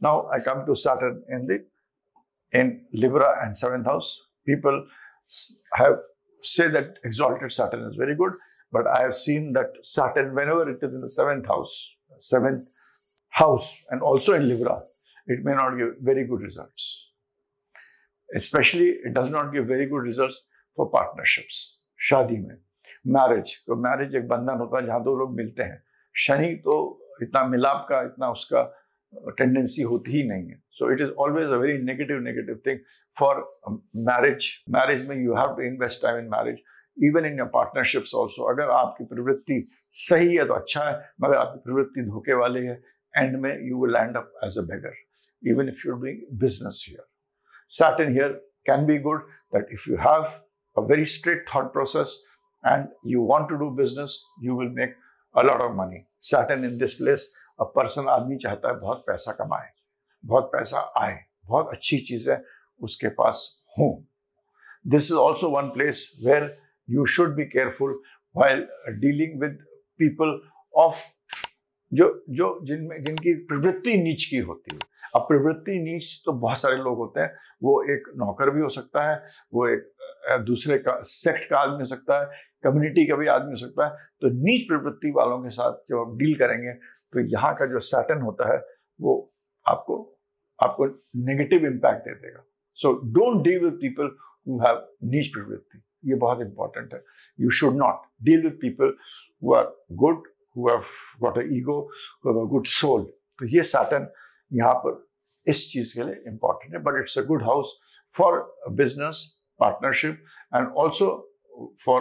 Now I come to Saturn in Libra and 7th house. People have say that exalted Saturn is very good, but I have seen that Saturn, whenever it is in the 7th house, and also in Libra, it may not give very good results. Especially, it does not give very good results for partnerships. शादी में, marriage, तो marriage एक बंधन होता है जहाँ दो लोग मिलते हैं. शनि तो इतना मिलाप का, इतना उसका टेंडेंसी होती ही नहीं है. So it is always a very negative thing for marriage. Marriage में you have to invest time in marriage. Even in your partnerships also. अगर आपकी प्रवृत्ति सही है तो अच्छा है, मगर आपकी प्रवृत्ति धोखे वाली है, end में you will end up as a beggar. Even if you're doing business here. Saturn here can be good that if you have a very straight thought process and you want to do business, you will make a lot of money. Saturn in this place, a person, आदमी चाहता है बहुत पैसा कमाए, बहुत पैसा आए, बहुत अच्छी चीजें उसके पास हों. This is also one place where you should be careful while dealing with people of जिनकी प्रवृत्ति नीच की होती है. अब प्रवृत्ति नीच तो बहुत सारे लोग होते हैं. वो एक नौकर भी हो सकता है, वो एक दूसरे का सेक्ट का आदमी हो सकता है, कम्युनिटी का भी आदमी हो सकता है. तो नीच प्रवृत्ति वालों के साथ जब आप डील करेंगे तो यहाँ का जो सैटर्न होता है वो आपको नेगेटिव इम्पैक्ट दे देगा. So don't deal with people who have नीच प्रवृत्ति. ये बहुत इंपॉर्टेंट है. You should not deal with people who are good, who have got an ego, who have a good soul. तो ये Saturn यहाँ पर इस चीज के लिए important है. But it's a good house for business, partnership, and also for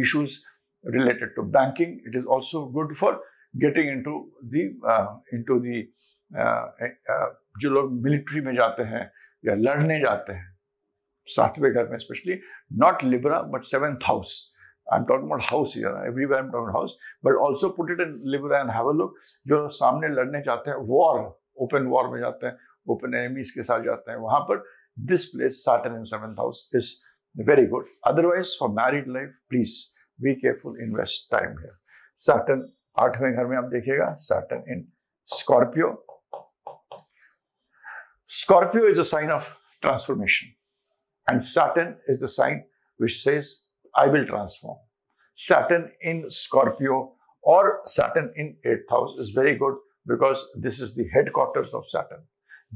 issues related to banking. It is also good for getting into the जो लोग मिलिट्री में जाते हैं या लड़ने जाते हैं, 7वें घर में especially, not Libra but 7th house. I'm talking about house here. Everywhere I'm talking about house, but also put it in Libra and have a look. जो सामने लड़ने जाते हैं, war, open war में जाते हैं, open enemies के साथ जाते हैं, वहाँ पर this place, Saturn in 7th house, is very good. Otherwise, for married life, please be careful, invest time here. Saturn 8वें घर में आप देखिएगा, Saturn in Scorpio. Scorpio is a sign of transformation, and Saturn is the sign which says, I will transform. Saturn in Scorpio or Saturn in 8th house is very good because this is the headquarters of Saturn.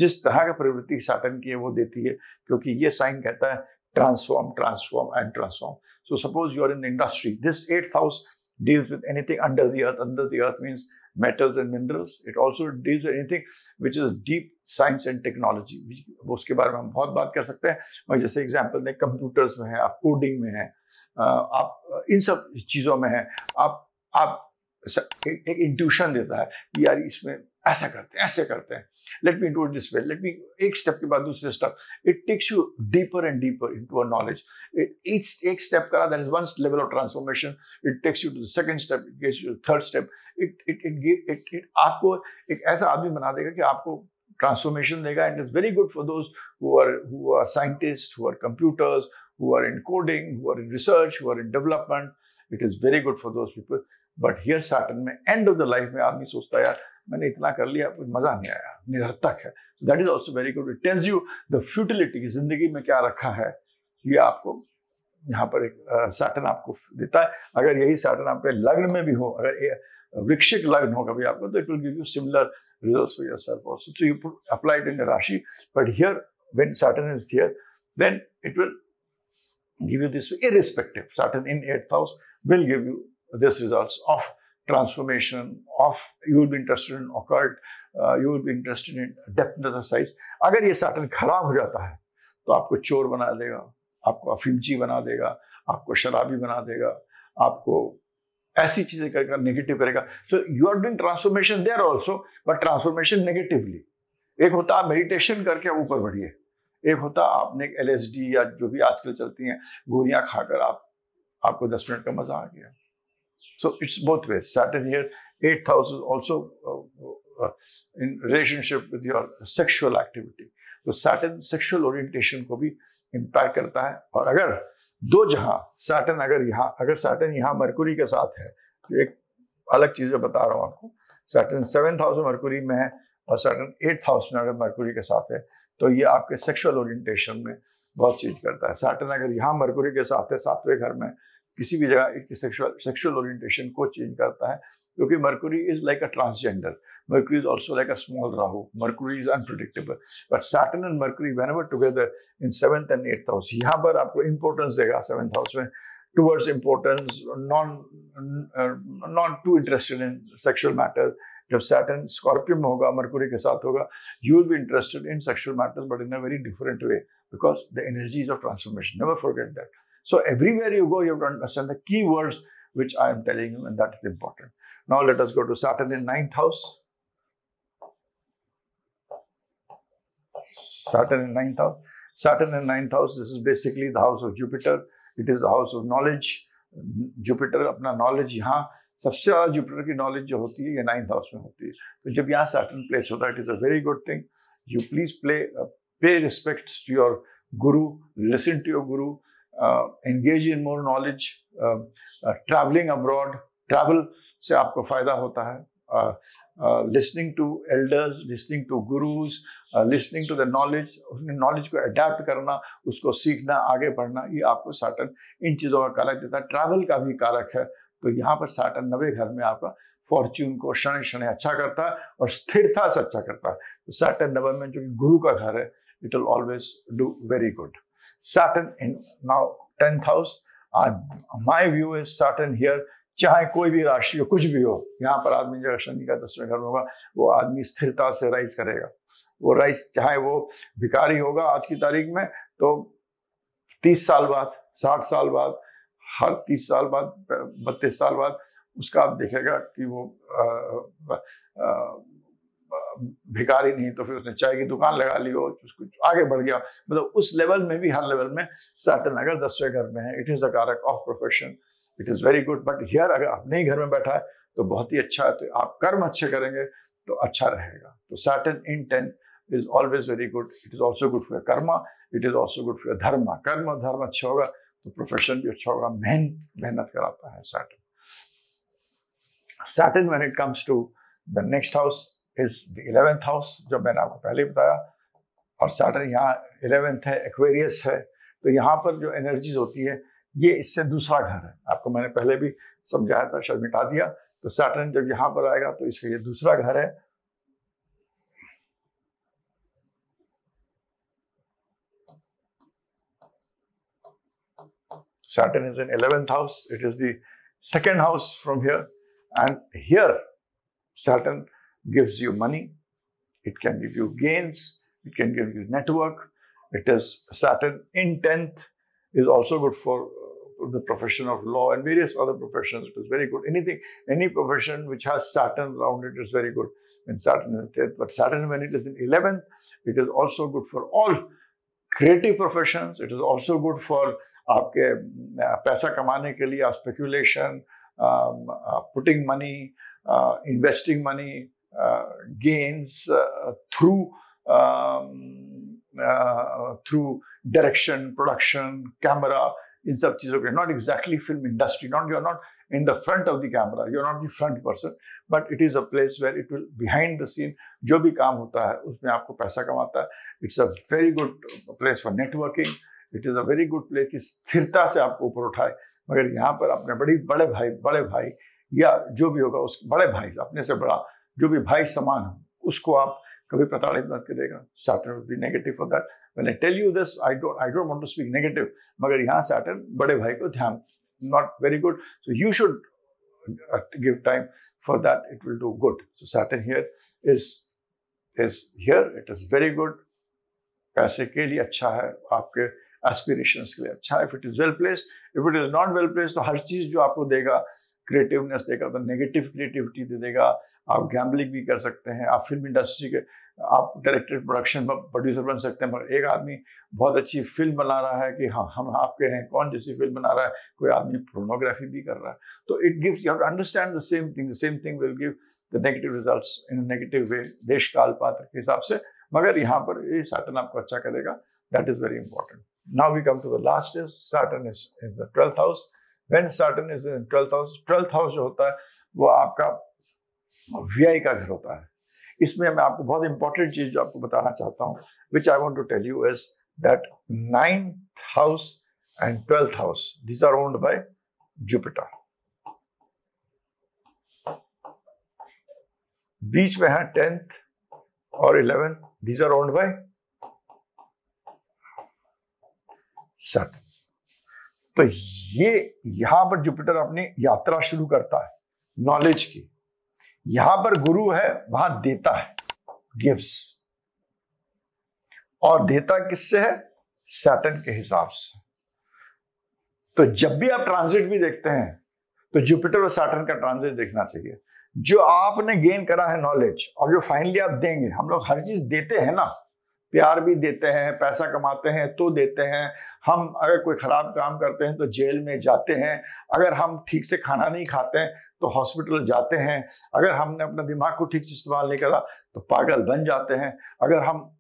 जिस तरह का प्रवृत्ति Saturn की है वो देती है, क्योंकि ये साइन कहता है transform, transform and transform. So suppose you are in the industry. This 8th house deals with anything under the earth. Under the earth means metals and minerals. It also deals with anything which is deep science and technology. उसके बारे में हम बहुत बात कर सकते हैं. मैं जैसे एग्जाम्पल दें, कंप्यूटर्स में है, आप कोडिंग में है, आप इन सब चीजों में है, आप एक इंट्यूशन देता है कि यार इसमें ऐसा करते हैं, ऐसे करते हैं, let me do it this way, let me, एक स्टेप के बाद दूसरे step. It takes you deeper and deeper into a knowledge. एक स्टेप करा, that is one level of transformation. It takes you to the second step, it gets you third step. It आपको एक ऐसा आदमी बना देगा कि आपको ट्रांसफॉर्मेशन देगा. And it's very good for those who are scientists, who are computers, who are in coding, who are in research, who are in development. It is very good for those people. But here Saturn में end of the life में आदमी सोचता है यार मैंने इतना कर लिया, कुछ मजा नहीं आया, निरर्थक है. So that is also very good. It tells you the futility की जिंदगी में क्या रखा है. ये आपको यहाँ पर एक Saturn आपको देता है. अगर यही Saturn आपके लग्न में भी हो, अगर वृश्चिक लग्न हो कभी आपको, तो it will give you similar results for yourself also. So you apply it in your Rashi. But here when Saturn is here, then it will give you this irrespective. Saturn in 8th house will give you this results of transformation, of you will be interested in occult, you will be interested in depth exercise. अगर ये Saturn खराब हो जाता है तो आपको चोर बना देगा, आपको अफीमची बना देगा, आपको शराबी बना देगा, आपको ऐसी चीजें करेगा, नेगेटिव करेगा. So you are doing transformation there also, but transformation negatively. एक होता है मेडिटेशन करके आप ऊपर बढ़िए, एक होता आपने LSD या जो भी आजकल चलती हैं गोलियां खाकर आपको 10 मिनट का मजा आ गया. So it's both ways. Saturn here, 8th house is also in relationship with your sexual activity. तो Saturn sexual orientation को भी impact करता है. और अगर दो जहां Saturn अगर Saturn यहाँ मरकुरी के साथ है, तो एक अलग चीज बता रहा हूँ आपको. Saturn 7th house में मरकुरी में है, और सैटर्न 8th हाउस में अगर मरकुरी के साथ है तो ये आपके सेक्सुअल ओरिएंटेशन में बहुत चीज करता है। सैटर्न अगर यहाँ मरकुरी के साथ है 7वें घर में किसी भी जगह, इसकी सेक्सुअल ओरिएंटेशन को चेंज करता है, क्योंकि Mercury is like a transgender, Mercury is also like a small Rahu. Mercury is unpredictable. But Saturn and Mercury, whenever together in 7th and 8th house, यहाँ पर आपको importance देगा 7th house में, towards importance, not too interested in sexual matters. जब Saturn Scorpio में होगा, Mercury के साथ होगा, you will be interested in sexual matters, but in a very different way, because the energies of transformation. Never forget that. So everywhere you go, you have to understand the key words which I am telling you, and that is important. Now let us go to Saturn in 9th house. Saturn in 9th house. Saturn in 9th house, this is basically the house of Jupiter. It is the house of knowledge. Jupiter अपना knowledge यहाँ सबसे ज़्यादा Jupiter की knowledge जो होती है ये 9th house में होती है। तो जब यहाँ Saturn place होता है, it is a very good thing. You please pay respects to your guru, listen to your guru, engage in more knowledge, traveling abroad. Travel से आपको फायदा होता है। Listening to elders, listening to gurus, listening to the knowledge, उसने knowledge को adapt करना, उसको सीखना, आगे बढ़ना, ये आपको Saturn इन चीज़ों का कारक देता है। ट्रैवल का भी कारक है, तो यहाँ पर Saturn 9वें घर में आपका फॉर्च्यून को शनि शनि अच्छा करता है और स्थिरता से अच्छा करता है। तो Saturn 9 में जो कि गुरु का घर है, it will always do very good. Saturn in now 10th house, my view is Saturn here, चाहे कोई भी राशि हो, कुछ भी हो, यहाँ पर आदमी जो शनि का 10वें घर में होगा, वो आदमी स्थिरता से राइज करेगा। वो राइज चाहे वो भिखारी होगा आज की तारीख में, तो 30 साल बाद, 60 साल बाद, हर 30 साल बाद, 32 साल बाद उसका आप देखेगा कि वो भिखारी नहीं तो फिर उसने चाय की दुकान लगा ली हो, उसको आगे बढ़ गया। मतलब उस लेवल में भी, हर लेवल में सैटर्न अगर 10वें घर में है, इट इज द कारक of profession, it is very good. But here अगर अपने ही घर में बैठा है तो बहुत ही अच्छा है, तो आप कर्म अच्छे करेंगे तो अच्छा रहेगा। तो Saturn in 10th is always very good. It is also good for Karma, it is also good for धर्म। कर्म और धर्म अच्छा होगा तो प्रोफेशन भी अच्छा होगा। मेहनत कराता है Saturn. Saturn when it comes to the next house is the 11th house, जो मैंने आपको पहले बताया। और सैटर्न यहाँ 11th है, एक्वेरियस है, तो यहाँ पर जो एनर्जीज होती है ये इससे दूसरा घर है। आपको मैंने पहले भी समझाया था, शायद मिटा दिया। तो सैटर्न जब यहाँ पर आएगा तो इसका ये दूसरा घर है। Saturn is in 11th house. It is the second house from here. And here, Saturn gives you money. It can give you gains. It can give you network. It is Saturn in 10th is also good for the profession of law and various other professions. It is very good. Any profession which has Saturn around it is very good when Saturn is 10th. But Saturn, when it is in 11th, it is also good for all creative professions. It is also good for आपके पैसा कमाने के लिए, आप speculation, putting money, investing money, gains through direction, production, camera, इन सब चीज़ों के। Not exactly film industry, not you are not in the front of the camera, you are not the front person, but it is a place where it will behind the scene, जो भी काम होता है उसमें आपको पैसा कमाता है। It's a very good place for networking. It is a very good place की स्थिरता से आपको ऊपर उठाए। मगर यहाँ पर अपने बड़े भाई या जो भी होगा उस बड़े भाई, अपने से बड़ा जो भी भाई समान हो, उसको आप कभी प्रताड़ित मत करेगा। Saturn will be negative for that. When I tell you this, I don't want to speak negative. मगर यहाँ Saturn बड़े भाई को ध्यान, not very good. So you should give time for that. It will do good. So Saturn here is here. It is very good. पैसे के लिए अच्छा है, आपके aspirations के लिए अच्छा है। If it is well placed, if it is not well placed, तो हर चीज जो आपको देगा, क्रिएटिवनेस देगा, तो नेगेटिव क्रिएटिविटी दे देगा। आप गैम्बलिंग भी कर सकते हैं, आप फिल्म इंडस्ट्री के, आप डायरेक्टर, प्रोडक्शन प्रोड्यूसर बन सकते हैं। मगर एक आदमी बहुत अच्छी फिल्म बना रहा है कि हाँ हम आपके हैं, कौन जैसी फिल्म बना रहा है, कोई आदमी पोर्नोग्राफी भी कर रहा है, तो it gives, you have to understand the same thing will give the negative results in a negative way, देश काल पात्र के हिसाब से। मगर यहाँ पर ये सैटर्न आपको अच्छा करेगा, that is very important. Now we come to the last is Saturn is in the 12th house. When Saturn is in 12th house, 12th house जो होता है वो आपका व्यय का घर होता है। इसमें मैं आपको बहुत इंपॉर्टेंट चीज जो आपको बताना चाहता हूँ, which I want to tell you is that 9th house and 12th house, these are owned by Jupiter. बीच में है 10th और 11th, these are owned by Saturn. तो ये यहां पर जुपिटर अपनी यात्रा शुरू करता है नॉलेज की। यहां पर गुरु है, वहां देता है, गिव्स, और देता किससे है? सैटर्न के हिसाब से। तो जब भी आप ट्रांजिट भी देखते हैं तो जुपिटर और सैटर्न का ट्रांजिट देखना चाहिए। जो आपने गेन करा है नॉलेज और जो फाइनली आप देंगे, हम लोग हर चीज देते हैं ना, प्यार भी देते हैं, पैसा कमाते हैं तो देते हैं, हम अगर कोई खराब काम करते हैं तो जेल में जाते हैं, अगर हम ठीक से खाना नहीं खाते हैं तो हॉस्पिटल जाते हैं, अगर हमने अपना दिमाग को ठीक से इस्तेमाल नहीं करा तो पागल बन जाते हैं, अगर हम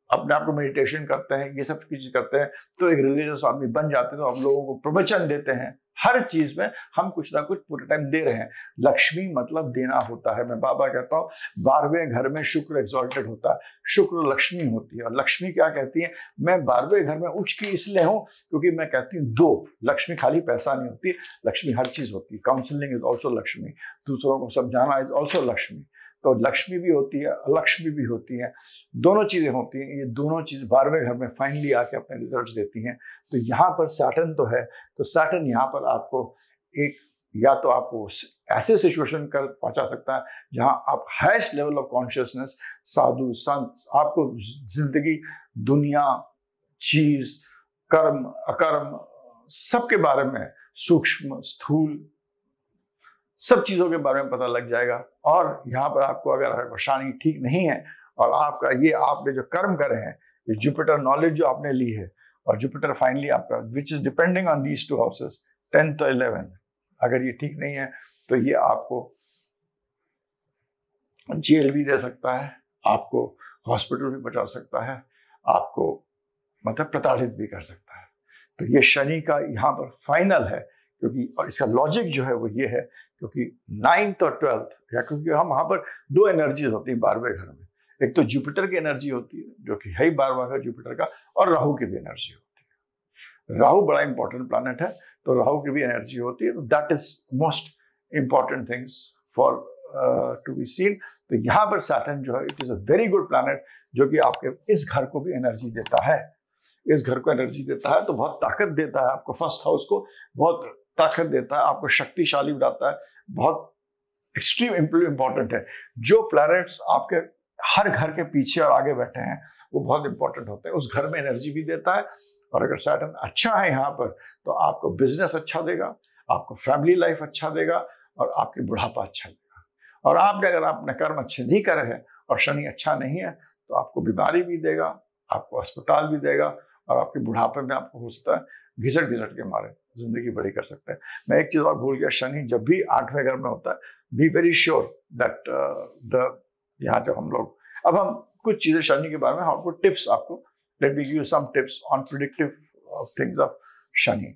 अपने आप को मेडिटेशन करते हैं, ये सब चीज करते हैं तो एक रिलीजियस आदमी बन जाते हैं, तो हम लोगों को प्रवचन देते हैं। हर चीज में हम कुछ ना कुछ पूरे टाइम दे रहे हैं। लक्ष्मी मतलब देना होता है। मैं बाबा कहता हूँ 12वें घर में शुक्र एग्जॉल्टेड होता है, शुक्र लक्ष्मी होती है। और लक्ष्मी क्या कहती है? मैं 12वें घर में उच्च की इसलिए हूँ क्योंकि मैं कहती हूँ दो। लक्ष्मी खाली पैसा नहीं होती, लक्ष्मी हर चीज होती है। काउंसलिंग इज ऑल्सो लक्ष्मी, दूसरों को समझाना इज ऑल्सो लक्ष्मी। तो लक्ष्मी भी होती है, अलक्ष्मी भी होती है, दोनों चीजें होती हैं। ये दोनों चीज 12वें घर में फाइनली आके अपने रिजल्ट्स देती हैं। तो यहाँ पर सैटर्न तो है, तो सैटर्न यहाँ पर आपको एक या तो आपको ऐसे सिचुएशन कर पहुंचा सकता है जहां आप हाईएस्ट लेवल ऑफ कॉन्शियसनेस, साधु संत, आपको जिंदगी, दुनिया, चीज, कर्म, अकर्म, सबके बारे में, सूक्ष्म स्थूल सब चीजों के बारे में पता लग जाएगा। और यहाँ पर आपको अगर परेशानी ठीक नहीं है और आपका ये आपने जो कर्म करे हैं, ये जुपिटर नॉलेज जो आपने ली है, और जुपिटर फाइनली आपका which is depending on these two houses 10th और 11th, अगर ये ठीक नहीं है तो ये आपको जेल भी दे सकता है, आपको हॉस्पिटल भी पहुंचा सकता है, आपको मतलब प्रताड़ित भी कर सकता है। तो ये शनि का यहाँ पर फाइनल है, क्योंकि और इसका लॉजिक जो है वो ये है क्योंकि 9th और 12th, या क्योंकि हम वहां पर दो एनर्जीज होती है 12वें घर में। एक तो जुपिटर की एनर्जी होती है जो कि है ही 12वां घर जुपिटर का, और राहु की भी एनर्जी होती है। राहु बड़ा इंपॉर्टेंट प्लैनेट है, तो राहु की भी एनर्जी होती है। तो that is most important things for to be seen. तो यहाँ पर सैटर्न जो है it is a very good planet, जो कि आपके इस घर को भी एनर्जी देता है, इस घर को एनर्जी देता है, तो बहुत ताकत देता है आपको। फर्स्ट हाउस को बहुत ताकत देता है, आपको शक्तिशाली बनाता है, बहुत एक्सट्रीम इंपॉर्टेंट है। जो प्लैनेट्स आपके हर घर के पीछे और आगे बैठे हैं वो बहुत इंपॉर्टेंट होते हैं, उस घर में एनर्जी भी देता है। और अगर सैटर्न अच्छा है यहाँ पर तो आपको बिजनेस अच्छा देगा, आपको फैमिली लाइफ अच्छा देगा, और आपके बुढ़ापा अच्छा देगा। और आपने अगर अपने कर्म अच्छे नहीं करे हैं और शनि अच्छा नहीं है तो आपको बीमारी भी देगा, आपको अस्पताल भी देगा, और आपके बुढ़ापे में आपको हो सकता है घिसट के मारे जिंदगी बड़ी कर सकते हैं। मैं एक चीज और भूल गया, शनि जब भी 8वें घर में होता है, बी वेरी श्योर दैट यहाँ जब हम लोग अब हम कुछ चीजें शनि के बारे में आपको टिप्स, आपको let me give you some tips on predictive things of Shani.